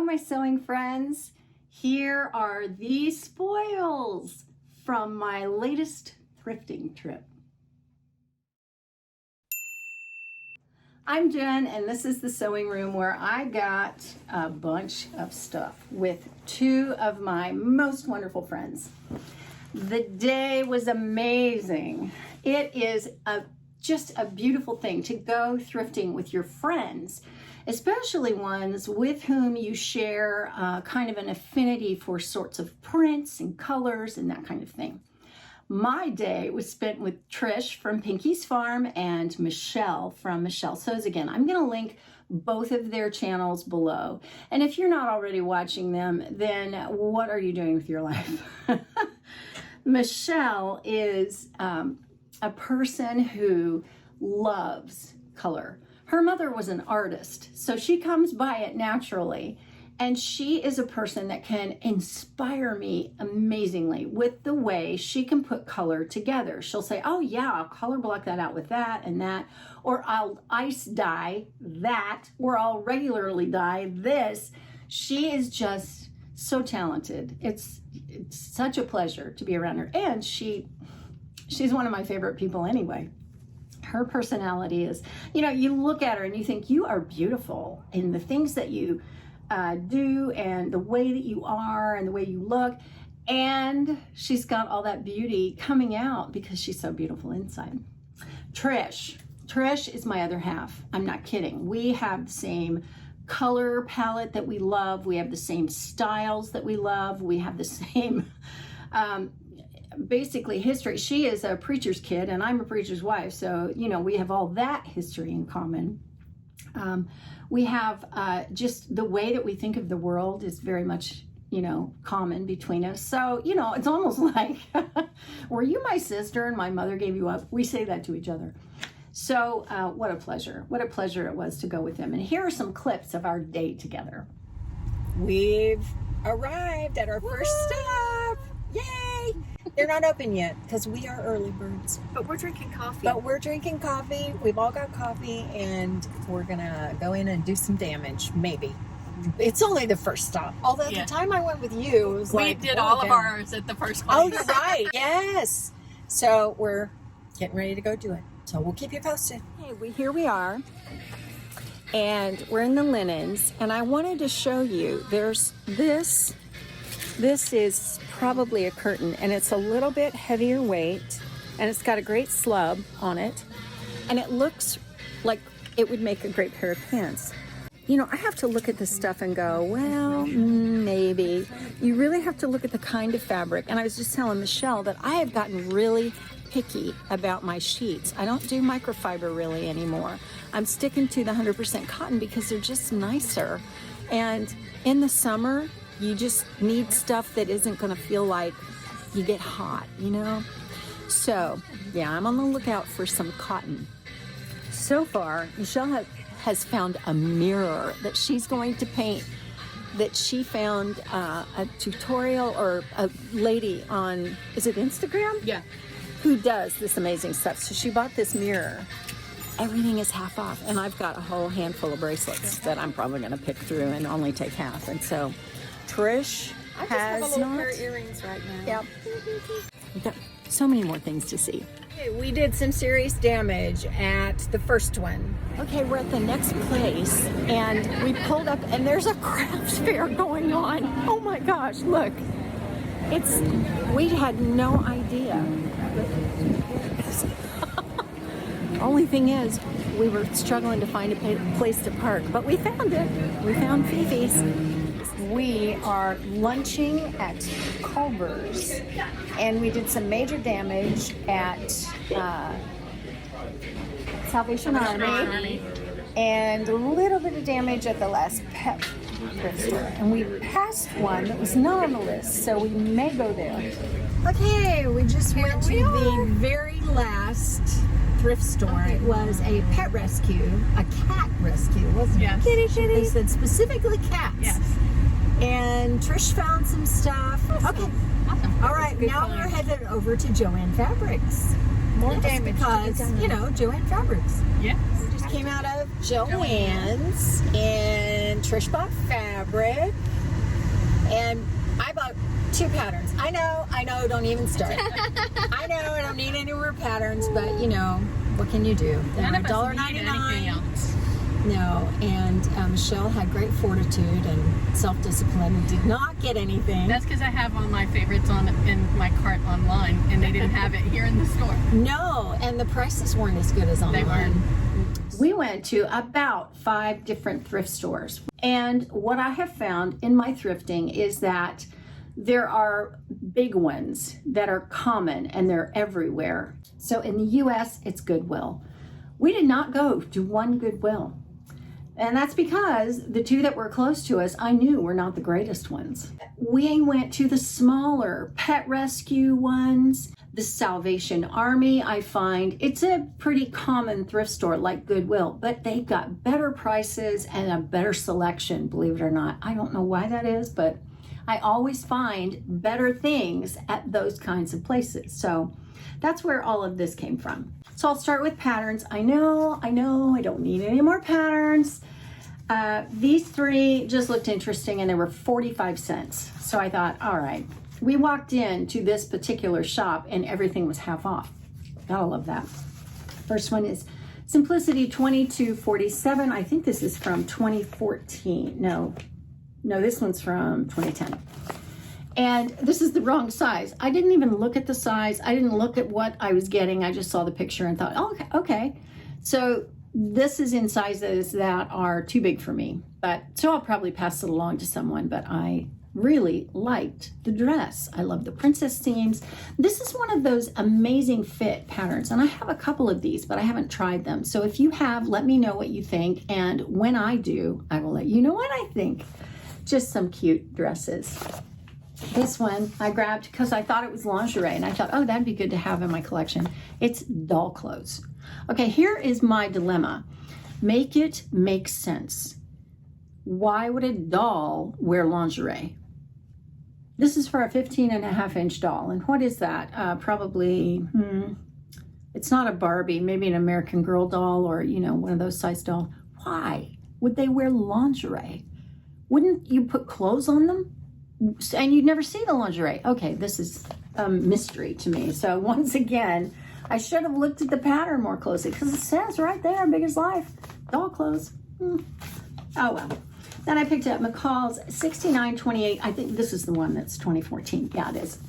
my sewing friends. Here are the spoils from my latest thrifting trip. I'm Jen, and this is the sewing room where I got a bunch of stuff with two of my most wonderful friends. The day was amazing. It is just a beautiful thing to go thrifting with your friends, especially ones with whom you share kind of an affinity for sorts of prints and colors and that kind of thing. My day was spent with Trish from Pinky's Farm and Michelle from Michelle Sews Again. I'm going to link both of their channels below. And if you're not already watching them, then what are you doing with your life? Michelle is a person who loves color. Her mother was an artist, so she comes by it naturally. And she is a person that can inspire me amazingly with the way she can put color together. She'll say, oh yeah, I'll color block that out with that and that, or I'll ice dye that, or I'll regularly dye this. She is just so talented. It's such a pleasure to be around her. And she's one of my favorite people anyway. Her personality is, you look at her and you think you are beautiful in the things that you do and the way that you are and the way you look, and she's got all that beauty coming out because she's so beautiful inside. Trish is my other half. I'm not kidding. We have the same color palette that we love. We have the same styles that we love. We have the same basically history. She is a preacher's kid and I'm a preacher's wife, so we have all that history in common. We have just the way that we think of the world is very much, common between us. So, it's almost like, were you my sister and my mother gave you up? We say that to each other. So what a pleasure. What a pleasure it was to go with them. And here are some clips of our day together. We've arrived at our first stop. Yay! They're not open yet because we are early birds. But we're drinking coffee. We've all got coffee, and we're gonna go in and do some damage, maybe. It's only the first stop. Although the time I went with you, it was we did all of ours at the first place. Oh, you're right. Yes. So we're getting ready to go do it. So we'll keep you posted. Hey, here we are. And we're in the linens. And I wanted to show you, there's this. This is probably a curtain, and it's a little bit heavier weight, and it's got a great slub on it, and it looks like it would make a great pair of pants. I have to look at this stuff and go, well, maybe. You really have to look at the kind of fabric. And I was just telling Michelle that I have gotten really picky about my sheets. I don't do microfiber really anymore. I'm sticking to the 100% cotton because they're just nicer. And in the summer, you just need stuff that isn't going to feel like you get hot, So, yeah, I'm on the lookout for some cotton. So far, Michelle has found a mirror that she's going to paint, that she found a tutorial or a lady on, is it Instagram? Yeah. Who does this amazing stuff. So she bought this mirror. Everything is half off, and I've got a whole handful of bracelets that I'm probably going to pick through and only take half. And so Trish I has just have a little not. pair of earrings right now. Yep. We've got so many more things to see. Okay, we did some serious damage at the first one. Okay, we're at the next place, and we pulled up, and there's a craft fair going on. Oh my gosh, look. We had no idea. Only thing is, we were struggling to find a place to park, but we found it. We found Fifi's. We are lunching at Culver's, and we did some major damage at Salvation Army, and a little bit of damage at the last pet thrift store. And we passed one that was not on the list, so we may go there. Okay, we just went to the very last thrift store. It was a pet rescue, a cat rescue, wasn't it? Yes. Kitty. They said specifically cats. Yes. And Trish found some stuff. Okay. Awesome. All right, now we're headed over to JoAnns Fabrics. More damage because, JoAnns Fabrics. Yes. We're just came out of JoAnns, and Trish bought fabric, and I bought 2 patterns. I know, don't even start. I know I don't need any more patterns, but you know, what can you do? They're $1.99. No, and Michelle had great fortitude and self-discipline and did not get anything. That's because I have all my favorites in my cart online, and they didn't have it here in the store. No, and the prices weren't as good as online. They weren't. We went to about 5 different thrift stores. And what I have found in my thrifting is that there are big ones that are common and they're everywhere. So in the US, it's Goodwill. We did not go to one Goodwill. And that's because the 2 that were close to us, I knew were not the greatest ones. We went to the smaller pet rescue ones, the Salvation Army. I find it's a pretty common thrift store like Goodwill, but they've got better prices and a better selection, believe it or not. I don't know why that is, but I always find better things at those kinds of places. So that's where all of this came from. So I'll start with patterns. I know, I don't need any more patterns. These 3 just looked interesting and they were 45 cents. So I thought, all right. We walked into this particular shop and everything was half off. Gotta love that. First one is Simplicity 2247. I think this is from 2014. No, this one's from 2010. And this is the wrong size. I didn't even look at the size. I didn't look at what I was getting. I just saw the picture and thought, oh, okay. So this is in sizes that are too big for me. So I'll probably pass it along to someone, but I really liked the dress. I love the princess themes. This is one of those amazing fit patterns, and I have a couple of these, but I haven't tried them. So if you have, let me know what you think, and when I do, I will let you know what I think. Just some cute dresses. This one I grabbed because I thought it was lingerie, and I thought, oh, that'd be good to have in my collection. It's doll clothes. Okay, here is my dilemma. Make it make sense. Why would a doll wear lingerie? This is for a 15.5-inch doll. And what is that? Probably, it's not a Barbie, maybe an American Girl doll or, one of those size dolls. Why would they wear lingerie? Wouldn't you put clothes on them? And you'd never see the lingerie. Okay, this is a mystery to me. So once again, I should have looked at the pattern more closely because it says right there, big as life, doll clothes. Oh well. Then I picked up McCall's 6928. I think this is the one that's 2014. Yeah, it is.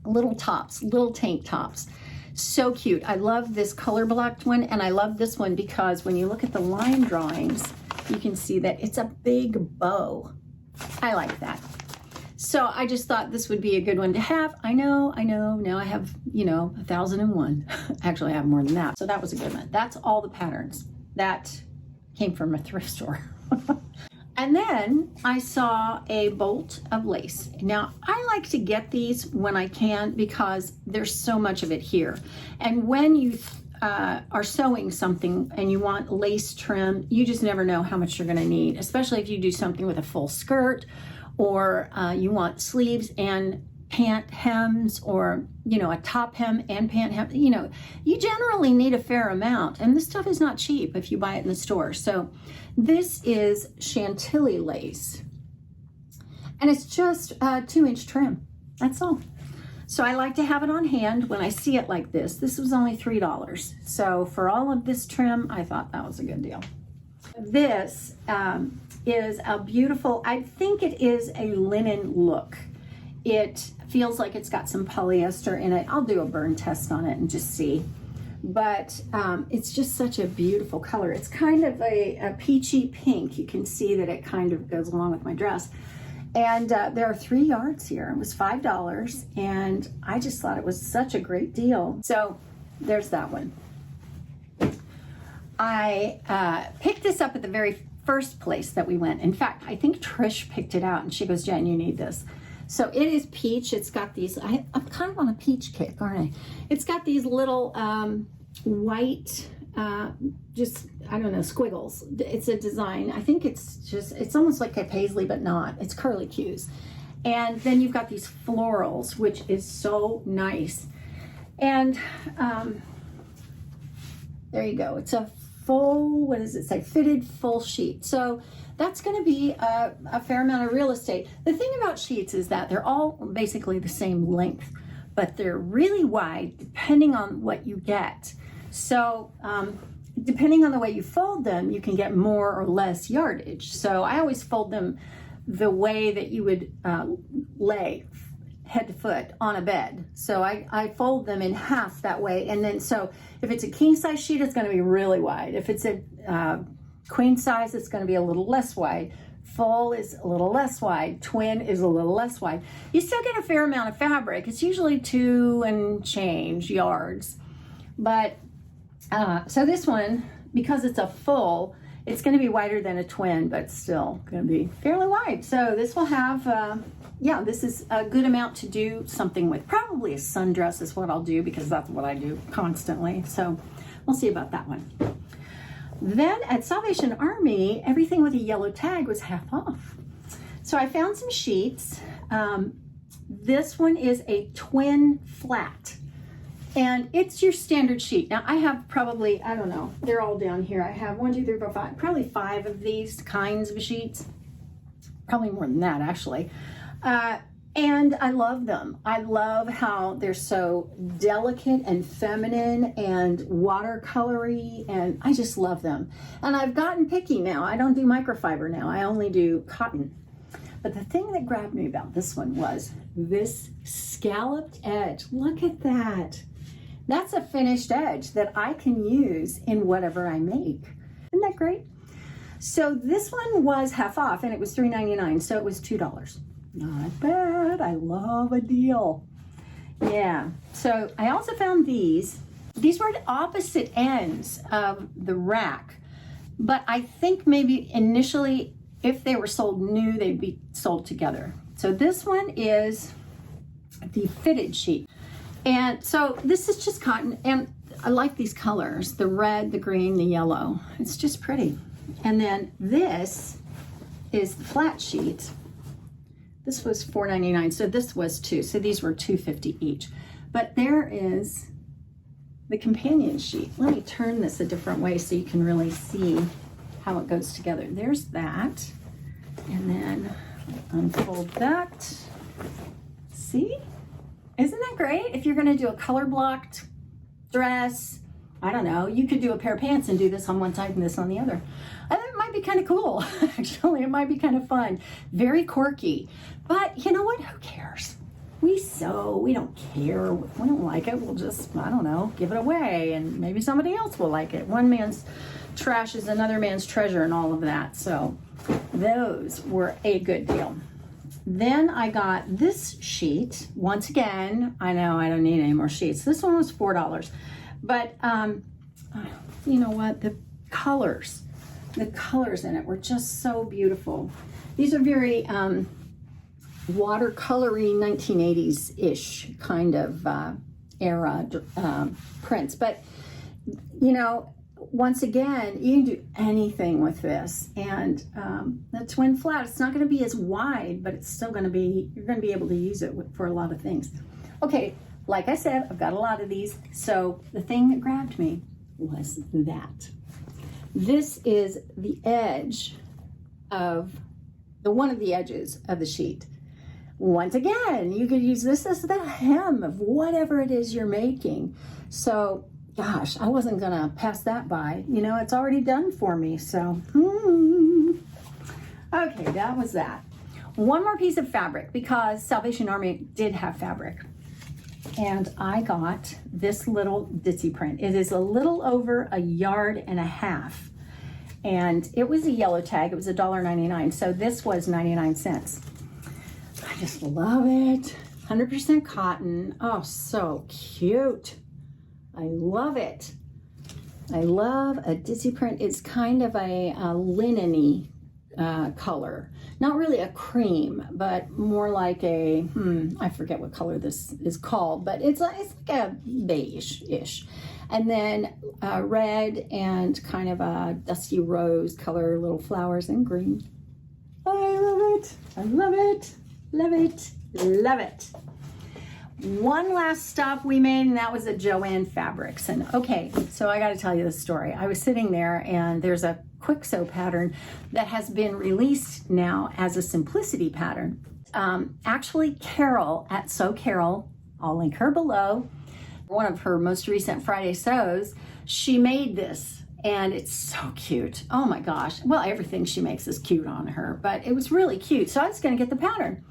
Little tops, little tank tops. So cute. I love this color blocked one, and I love this one because when you look at the line drawings, you can see that it's a big bow. I like that. So I just thought this would be a good one to have. I know. Now I have, 1,001. Actually, I have more than that. So that was a good one. That's all the patterns. That came from a thrift store. And then I saw a bolt of lace. Now, I like to get these when I can because there's so much of it here. And when you are sewing something and you want lace trim, you just never know how much you're going to need, especially if you do something with a full skirt or you want sleeves and pant hems or, a top hem and pant hem. You generally need a fair amount. And this stuff is not cheap if you buy it in the store. So this is Chantilly lace. And it's just a 2-inch trim. That's all. So I like to have it on hand when I see it like this. This was only $3. So for all of this trim, I thought that was a good deal. This is a beautiful, I think it is a linen look. It feels like it's got some polyester in it. I'll do a burn test on it and just see. But it's just such a beautiful color. It's kind of a peachy pink. You can see that it kind of goes along with my dress. And there are 3 yards here. It was $5, and I just thought it was such a great deal. So there's that one. I picked this up at the very first place that we went. In fact, I think Trish picked it out, and she goes, Jen, you need this. So it is peach. It's got these, I'm kind of on a peach kick, aren't I? It's got these little white, squiggles. It's a design. I think it's almost like a paisley, but not. It's curly cues. And then you've got these florals, which is so nice. And there you go. It's a full, what does it say? Fitted full sheet. So that's going to be a fair amount of real estate. The thing about sheets is that they're all basically the same length, but they're really wide depending on what you get. So depending on the way you fold them, you can get more or less yardage. So I always fold them the way that you would lay head to foot on a bed. So I fold them in half that way. And then, so if it's a king size sheet, it's going to be really wide. If it's a queen size, it's going to be a little less wide. Full is a little less wide. Twin is a little less wide. You still get a fair amount of fabric. It's usually 2 and change yards. But so this one, because it's a full, it's going to be wider than a twin, but still going to be fairly wide. So this will have, yeah, this is a good amount to do something with. Probably a sundress is what I'll do, because that's what I do constantly. So we'll see about that one. Then at Salvation Army, everything with a yellow tag was half off. So I found some sheets. This one is a twin flat, and it's your standard sheet. Now I have probably, I don't know, they're all down here. I have 1, 2, 3, 4, 5, probably 5 of these kinds of sheets. Probably more than that, actually. And I love them. I love how they're so delicate and feminine and watercolory, and I just love them. And I've gotten picky now. I don't do microfiber now. I only do cotton. But the thing that grabbed me about this one was this scalloped edge. Look at that. That's a finished edge that I can use in whatever I make. Isn't that great? So this one was half off, and it was $3.99, so it was $2. Not bad. I love a deal. Yeah. So I also found these. These were at opposite ends of the rack, but I think maybe initially, if they were sold new, they'd be sold together. So this one is the fitted sheet. And so this is just cotton, and I like these colors, the red, the green, the yellow. It's just pretty. And then this is the flat sheet. This was $4.99, so this was 2. So these were $2.50 each. But there is the companion sheet. Let me turn this a different way so you can really see how it goes together. There's that. And then unfold that. See? Isn't that great? If you're going to do a color blocked dress, I don't know, you could do a pair of pants and do this on one side and this on the other. It might be kind of cool, actually. It might be kind of fun. Very quirky. But you know what? Who cares? We sew. We don't care. We don't like it. We'll just, I don't know, give it away, and maybe somebody else will like it. One man's trash is another man's treasure and all of that. So those were a good deal. Then I got this sheet. Once again, I know I don't need any more sheets. This one was $4. But you know what? The colors in it were just so beautiful. These are very watercolory 1980s-ish kind of era prints. But, you know, once again, you can do anything with this. And the twin flat, it's not going to be as wide, but it's still going to be, you're going to be able to use it for a lot of things. Okay, like I said, I've got a lot of these. So the thing that grabbed me was that. This is the edge of one of the edges of the sheet. Once again, you could use this as the hem of whatever it is you're making. So, gosh, I wasn't gonna pass that by. You know, it's already done for me, so. Okay, that was that. One more piece of fabric, because Salvation Army did have fabric. And I got this little ditzy print. It is a little over 1.5 yards. And it was a yellow tag. It was $1.99. So this was 99 cents. I just love it. 100% cotton. Oh, so cute. I love it. I love a ditzy print. It's kind of a linen-y color. Not really a cream, but more like a, I forget what color this is called, but it's like a beige-ish. And then red and kind of a dusty rose color, little flowers, and green. I love it. I love it. Love it. Love it. one last stop we made, and that was at JoAnns Fabrics. And okay, so I got to tell you this story. I was sitting there, and there's a quick sew pattern that has been released now as a simplicity pattern. Actually, Carole at Sew Carole, I'll link her below, one of her most recent Friday sews, she made this, and it's so cute. Oh my gosh. Well, everything she makes is cute on her, but it was really cute. So I was going to get the pattern.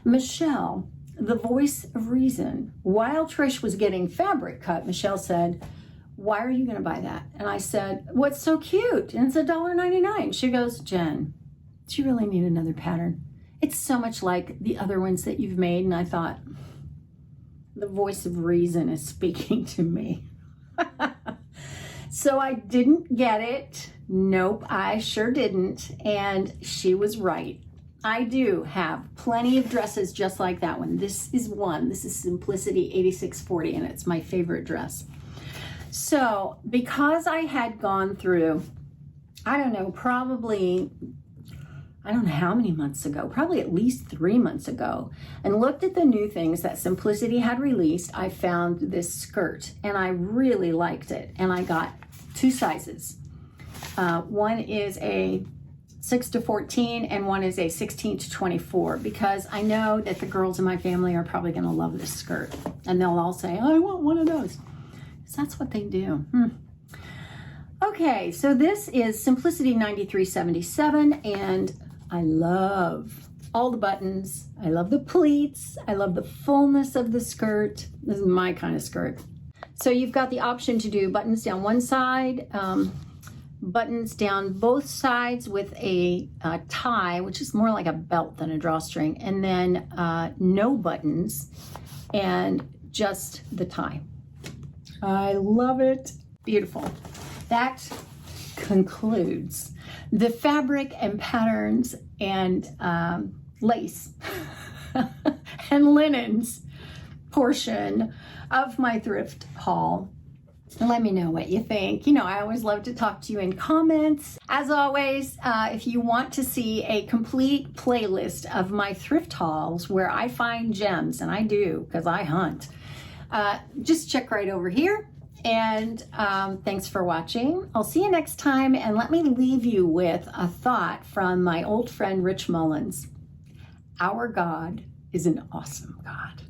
Michelle, the voice of reason, while Trish was getting fabric cut, Michelle said, "Why are you going to buy that?" And I said, "What's so cute?" And it's $1.99. She goes, "Jen, do you really need another pattern? It's so much like the other ones that you've made." And I thought, the voice of reason is speaking to me. So I didn't get it. Nope, I sure didn't. And she was right. I do have plenty of dresses just like that one. This is one. This is Simplicity 8640, and it's my favorite dress. So because I had gone through, I don't know, probably, I don't know how many months ago, probably at least 3 months ago, and looked at the new things that Simplicity had released, I found this skirt, and I really liked it. And I got 2 sizes. One is a 6 to 14, and one is a 16 to 24, because I know that the girls in my family are probably going to love this skirt, and they'll all say, "I want one of those," because that's what they do. Okay, so this is Simplicity 9377, and I love all the buttons. I love the pleats. I love the fullness of the skirt. This is my kind of skirt. So you've got the option to do buttons down one side, buttons down both sides with a tie, which is more like a belt than a drawstring, and then no buttons and just the tie. I love it. Beautiful. That concludes the fabric and patterns and lace and linens portion of my thrift haul. Let me know what you think. You know, I always love to talk to you in comments. As always, if you want to see a complete playlist of my thrift hauls where I find gems, and I do because I hunt, just check right over here. And thanks for watching. I'll see you next time, and let me leave you with a thought from my old friend Rich Mullins. Our God is an awesome God.